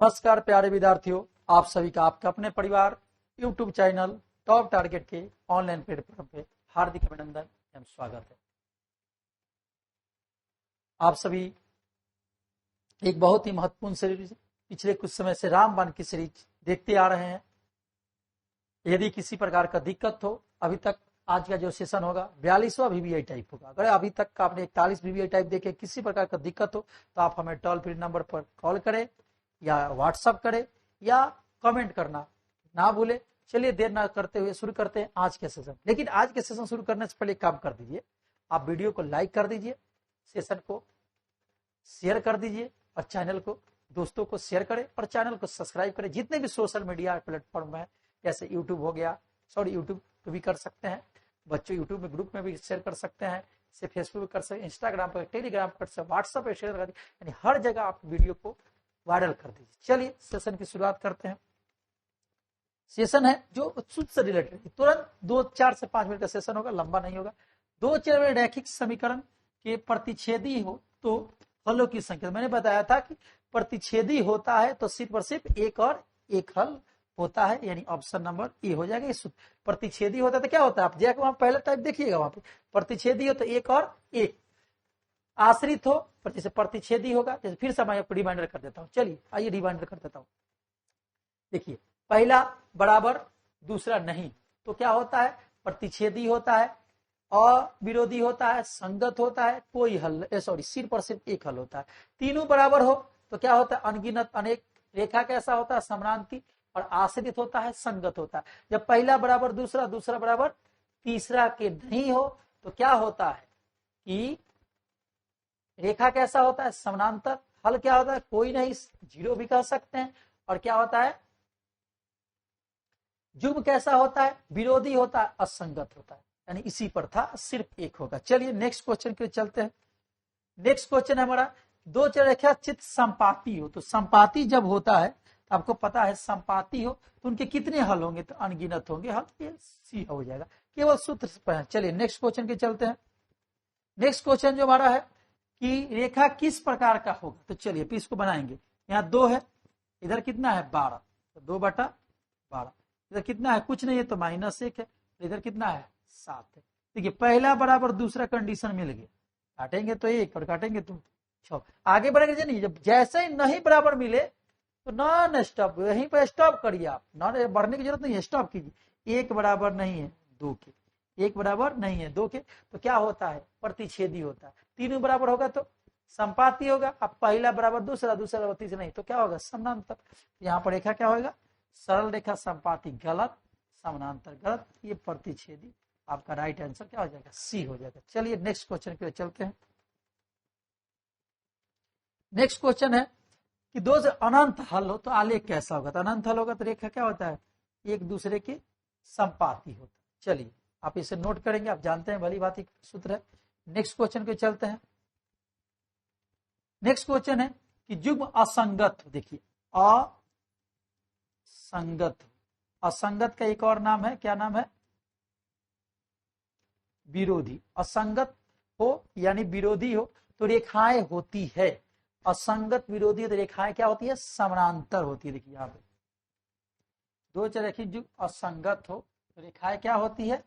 नमस्कार प्यारे विद्यार्थियों, आप सभी का आपका अपने परिवार YouTube चैनल टॉप टारगेट के ऑनलाइन प्लेटफॉर्म पे हार्दिक अभिनंदन एवं स्वागत है। आप सभी एक बहुत ही महत्वपूर्ण सीरीज पिछले कुछ समय से रामबाण की सीरीज देखते आ रहे हैं। यदि किसी प्रकार का दिक्कत हो, अभी तक आज का जो सेशन होगा 42वां VBI टाइप होगा। अगर अभी तक का आपने 41 VBI टाइप देखे, किसी प्रकार का दिक्कत हो तो आप हमें टोल फ्री नंबर पर कॉल करें या व्हाट्सएप करें या कमेंट करना ना भूले। चलिए देर ना करते हुए शुरू करते हैं आज के सेशन। लेकिन आज के सेशन शुरू करने से पहले एक काम कर दीजिए, आप वीडियो को लाइक कर दीजिए, सेशन को शेयर कर दीजिए और चैनल को दोस्तों को शेयर करें और चैनल को सब्सक्राइब करें। जितने भी सोशल मीडिया प्लेटफॉर्म है, जैसे यूट्यूब हो गया, यूट्यूब पे भी कर सकते हैं, बच्चों यूट्यूब में ग्रुप में भी शेयर कर सकते हैं, से फेसबुक पर कर सकते हैं, इंस्टाग्राम पर, टेलीग्राम पर कर सकते हैं, व्हाट्सएप पर शेयर कर, यानी हर जगह आप वीडियो को वायरल कर दीजिए। चलिए सेशन की शुरुआत करते हैं। सेशन है जो सूत्र से रिलेटेड, तुरंत 4 से 5 मिनट का सेशन होगा, लंबा नहीं होगा। 2 चर में रैखिक समीकरण के प्रतिच्छेदी हो तो हलों की संख्या, मैंने बताया था कि प्रतिच्छेदी होता है तो सिर्फ और सिर्फ एक और एक हल होता है, यानी ऑप्शन नंबर ए हो जाएगा। इस प्रतिच्छेदी होता है तो क्या होता है, आप जाकर वहां पहले टाइप देखिएगा, वहां पे प्रतिच्छेदी हो तो एक और एक, आश्रित हो जैसे प्रतिच्छेदी होगा। जैसे फिर से मैं रिमाइंडर कर देता हूं, चलिए आइए रिमाइंडर कर देता हूं। देखिए पहला बराबर दूसरा नहीं तो क्या होता है, प्रतिच्छेदी होता है, अविरोधी होता है, संगत होता है, कोई हल सिर्फ और सिर्फ एक हल होता है। तीनों बराबर हो तो क्या होता है, अनगिनत अनेक। रेखा कैसा होता है, समानांती, और आश्रित होता है, संगत होता है। जब पहला बराबर दूसरा, दूसरा बराबर तीसरा के नहीं हो तो क्या होता है कि रेखा कैसा होता है, समानांतर। हल क्या होता है, कोई नहीं, जीरो भी कह सकते हैं। और क्या होता है, जुग्म कैसा होता है, विरोधी होता है, असंगत होता है। यानी इसी पर था, सिर्फ एक होगा। चलिए नेक्स्ट क्वेश्चन के चलते हैं। नेक्स्ट क्वेश्चन है हमारा, 2 चररेखा चित्त संपाती हो तो संपाती जब होता है तो आपको पता है संपाती हो तो उनके कितने हल होंगे, तो अनगिनत होंगे हल, ये सी हो जाएगा, केवल सूत्र से। चलिए नेक्स्ट क्वेश्चन के चलते हैं। नेक्स्ट क्वेश्चन जो हमारा है कि रेखा किस प्रकार का होगा, तो चलिए फिर इसको बनाएंगे। यहाँ 2 है, इधर कितना है 12, तो 2/12। इधर कितना है, कुछ नहीं है तो -1 है, इधर कितना है 7 है। देखिए पहला बराबर दूसरा कंडीशन मिल गया, काटेंगे तो 1 और काटेंगे तो 6। आगे बढ़ेंगे नहीं, जब जैसे ही नहीं बराबर मिले तो नॉन स्टॉप, यहीं पर स्टॉप करिए आप, नॉन बढ़ने की जरूरत नहीं है, स्टॉप कीजिए। 1 बराबर नहीं है 2 के, 1 बराबर नहीं है 2 के, तो क्या होता है, प्रतिच्छेदी होता है। तीनों बराबर होगा तो संपाती होगा। अब पहला बराबर दूसरा, दूसरा बराबर तीसरा नहीं तो क्या होगा, समानांतर। यहाँ पर रेखा क्या होगा, सरल रेखा संपाती गलत, समानांतर गलत, ये प्रतिच्छेदी। आपका राइट आंसर क्या हो जाएगा, सी हो जाएगा। चलिए नेक्स्ट क्वेश्चन पे चलते हैं। नेक्स्ट क्वेश्चन है कि 2 से अनंत हल हो तो आलेख कैसा होगा, तो अनंत हल होगा तो रेखा क्या होता है, एक दूसरे के संपाती होता है। चलिए आप इसे नोट करेंगे, आप जानते हैं भली बात सूत्र है। नेक्स्ट क्वेश्चन पे चलते हैं। नेक्स्ट क्वेश्चन है कि युग्म असंगत, देखिए असंगत, असंगत का एक और नाम है, क्या नाम है, विरोधी। असंगत हो यानी विरोधी हो तो रेखाएं होती है, असंगत विरोधी तो रेखाएं क्या होती है, समानांतर होती है। देखिए यहाँ पे 2 चररेखी जो असंगत हो तो रेखाएं क्या होती है,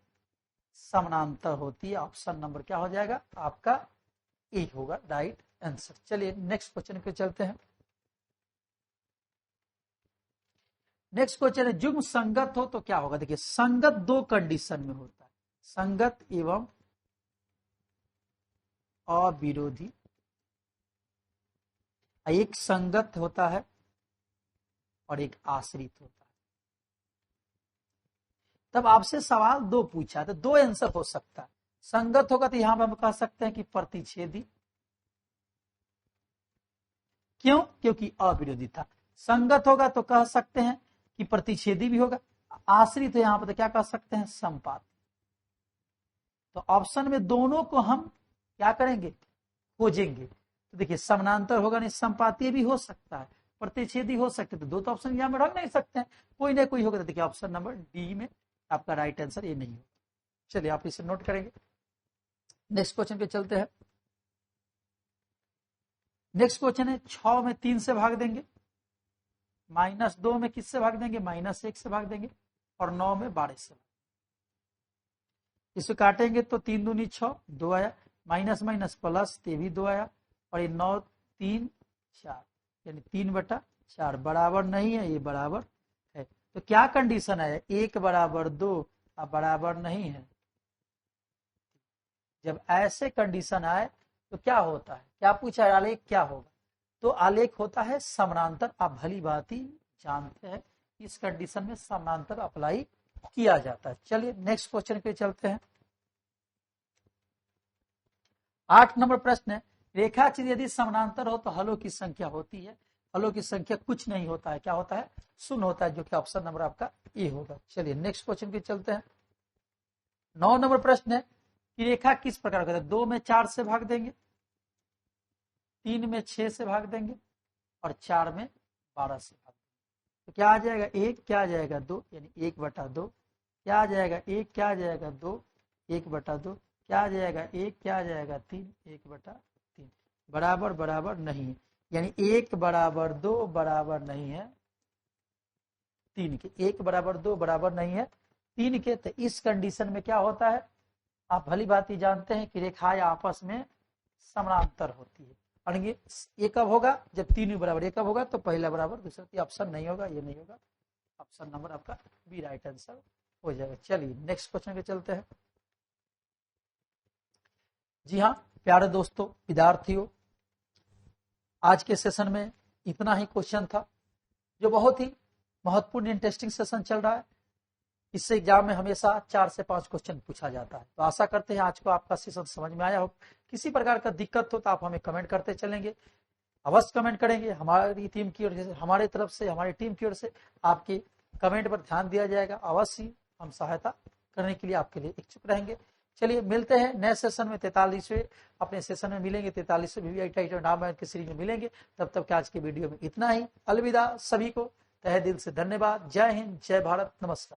समानांतर होती है। ऑप्शन नंबर क्या हो जाएगा आपका, ए होगा राइट आंसर। चलिए नेक्स्ट क्वेश्चन पे चलते हैं। नेक्स्ट क्वेश्चन है युग्म संगत हो तो क्या होगा। देखिए संगत 2 कंडीशन में होता है, संगत एवं अविरोधी। एक संगत होता है और एक आश्रित होता है। तब आपसे सवाल 2 पूछा तो 2 आंसर हो सकता है। संगत होगा तो यहां पर हम कह सकते हैं कि प्रतिच्छेदी, क्यों, क्योंकि अविरोधी था। संगत होगा तो कह सकते हैं कि प्रतिच्छेदी भी होगा। आश्रित है यहां पर तो क्या कह सकते हैं, संपाती। तो ऑप्शन में दोनों को हम क्या करेंगे, खोजेंगे। तो देखिए समानांतर होगा नहीं, संपाती भी हो सकता है, प्रतिच्छेदी हो सकते, तो 2 तो ऑप्शन यहां में रख नहीं सकते हैं, कोई ना कोई होगा। तो देखिए ऑप्शन नंबर डी में आपका राइट आंसर ये नहीं होगा। चलिए आप इसे नोट करेंगे। नेक्स्ट क्वेश्चन पे चलते हैं। नेक्स्ट क्वेश्चन है 6 में 3 से भाग देंगे -2 में किससे भाग देंगे, -1 से भाग देंगे, और 9 में 12 से। इसको काटेंगे तो 3 दूनी 6, 2 आया, माइनस माइनस प्लस, ये भी 2 आया, और ये 9 3 4, यानी 3/4 बराबर नहीं है, ये बराबर है। तो क्या कंडीशन है, 1 बराबर 2 अब बराबर नहीं है। जब ऐसे कंडीशन आए तो क्या होता है, क्या पूछा है, आलेख क्या होगा, तो आलेख होता है समानांतर। आप भली भांति जानते हैं इस कंडीशन में समानांतर अप्लाई किया जाता है। चलिए नेक्स्ट क्वेश्चन पे चलते हैं। 8 नंबर प्रश्न है, रेखाचित्र यदि समानांतर हो तो हलों की संख्या होती है। हलों की संख्या कुछ नहीं होता है, क्या होता है, शून्य होता है, जो कि ऑप्शन नंबर आपका ए होगा। चलिए नेक्स्ट क्वेश्चन पे चलते हैं। 9 नंबर प्रश्न है कि रेखा किस प्रकार का, 2 में 4 से भाग देंगे, 3 में 6 से भाग देंगे, और 4 में 12 से भाग देंगे। तो क्या आ जाएगा, 1 क्या आ जाएगा 2, यानी 1/2, क्या आ जाएगा 1 क्या आ जाएगा 2, 1/2, क्या आ जाएगा 1 क्या आ जाएगा 3, 1/3, बराबर बराबर नहीं है, यानी 1 बराबर 2 बराबर नहीं है 3 के, 1 बराबर 2 बराबर नहीं है 3 के। तो इस कंडीशन में क्या होता है, आप भली बात जानते हैं कि रेखाएं आपस में समानांतर होती है। और ये कब होगा, जब तीनों बराबर, ये कब होगा, तो पहला बराबर दूसरा, ऑप्शन नहीं होगा, ये नहीं होगा, ऑप्शन नंबर आपका बी राइट आंसर हो जाएगा। चलिए नेक्स्ट क्वेश्चन पे चलते हैं। जी हाँ प्यारे दोस्तों, विद्यार्थियों, आज के सेशन में इतना ही क्वेश्चन था, जो बहुत ही महत्वपूर्ण इंटरेस्टिंग सेशन चल रहा है। इससे एग्जाम में हमेशा 4 से 5 क्वेश्चन पूछा जाता है। तो आशा करते हैं आज को आपका सेशन समझ में आया हो। किसी प्रकार का दिक्कत हो तो आप हमें कमेंट करते चलेंगे, अवश्य कमेंट करेंगे। हमारी टीम की ओर से, हमारे तरफ से, हमारी टीम की ओर से आपके कमेंट पर ध्यान दिया जाएगा। अवश्य हम सहायता करने के लिए आपके लिए इच्छुक रहेंगे। चलिए मिलते हैं नए सेशन में, 43वें अपने सेशन में मिलेंगे, 43वें VVIT नाम के सीरीज में मिलेंगे। तब तक आज के वीडियो में इतना ही, अलविदा सभी को तहे दिल से धन्यवाद। जय हिंद, जय भारत, नमस्कार।